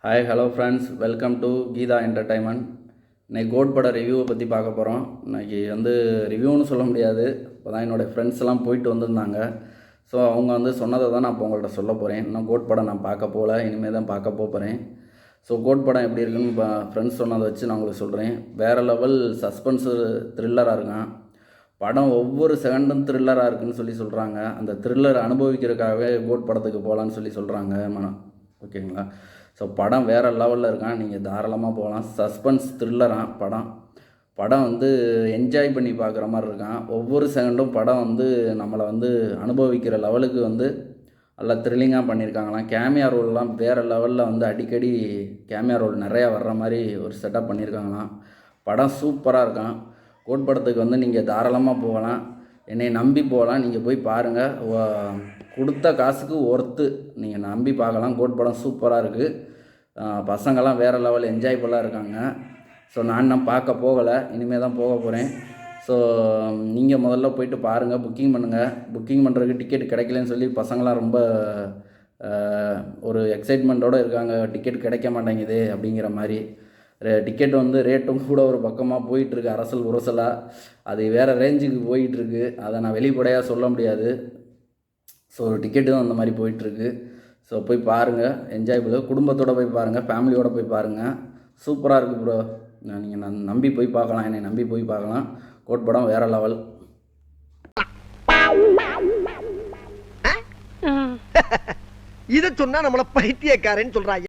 Hi hello friends, welcome to Geetha entertainment. இன்னைக்கு கோட் பட ரிவ்யூவை பற்றி பார்க்க போகிறோம். இன்றைக்கி ரிவ்யூன்னு சொல்ல முடியாது, இப்போ தான் என்னோடய ஃப்ரெண்ட்ஸ்லாம் போயிட்டு வந்திருந்தாங்க. ஸோ அவங்க சொன்னதை தான் நான் இப்போ உங்கள்கிட்ட சொல்ல போகிறேன். இன்னும் கோட் படம் நான் பார்க்க போகல, இனிமேல் தான் பார்க்க போகிறேன். ஸோ கோட் படம் எப்படி இருக்குன்னு இப்போ ஃப்ரெண்ட்ஸ் சொன்னதை வச்சு நான் உங்களுக்கு சொல்கிறேன். வேறு லெவல் சஸ்பென்ஸு த்ரில்லராக இருக்கான் படம். ஒவ்வொரு செகண்டும் த்ரில்லராக இருக்குதுன்னு சொல்கிறாங்க. அந்த த்ரில்லரை அனுபவிக்கிறதுக்காகவே கோட் படத்துக்கு போகலான்னு சொல்கிறாங்க. ஓகேங்களா? ஸோ படம் வேறு லெவலில் இருக்கான். நீங்கள் தாராளமாக போகலாம். சஸ்பென்ஸ் த்ரில்லரான் படம் என்ஜாய் பண்ணி பார்க்குற மாதிரி இருக்கான். ஒவ்வொரு செகண்டும் படம் நம்மளை அனுபவிக்கிற லெவலுக்கு நல்லா த்ரில்லிங்காக பண்ணியிருக்காங்களாம். கேமியா ரோல்லாம் வேறு லெவலில் அடிக்கடி கேமியா ரோல் நிறையா வர்ற மாதிரி ஒரு செட்டப் பண்ணியிருக்காங்களாம். படம் சூப்பராக இருக்கான். கோட் படத்துக்கு நீங்கள் தாராளமாக போகலாம். என்னை நம்பி போகலாம். நீங்கள் போய் பாருங்கள். கொடுத்த காசுக்கு ஒர்த்து. நீங்கள் நம்பி பார்க்கலாம். கோட் படம் சூப்பராக இருக்குது. பசங்கள்லாம் வேறு லெவல் என்ஜாய்ஃபுல்லாக இருக்காங்க. ஸோ நான் இன்னும் பார்க்க போகலை, இனிமேல் தான் போக போகிறேன். ஸோ நீங்கள் முதல்ல போயிட்டு பாருங்கள், புக்கிங் பண்ணுங்கள். புக்கிங் பண்ணுறதுக்கு டிக்கெட் கிடைக்கலன்னு சொல்லி பசங்களாம் ரொம்ப ஒரு எக்ஸைட்மெண்ட்டோடு இருக்காங்க. டிக்கெட் கிடைக்க மாட்டேங்குது அப்படிங்கிற மாதிரி. டிக்கெட் ரேட்டும் கூட ஒரு பக்கமாக போயிட்டுருக்கு, அரசல் உரசலாக. அது வேறு ரேஞ்சுக்கு போயிட்டுருக்கு. அதை நான் வெளிப்படையாக சொல்ல முடியாது. ஸோ டிக்கெட்டும் அந்த மாதிரி போயிட்டுருக்கு. ஸோ போய் பாருங்கள், என்ஜாய் பண்ணு. குடும்பத்தோடு போய் பாருங்கள், ஃபேமிலியோடு போய் பாருங்கள். சூப்பராக இருக்குது ப்ரோ. நீங்கள் நம்பி போய் பார்க்கலாம், என்னை நம்பி போய் பார்க்கலாம். கோட் படம் வேறு லெவல். இதை சொன்னா நம்மள பைத்தியக்காரன்னு சொல்றாங்க.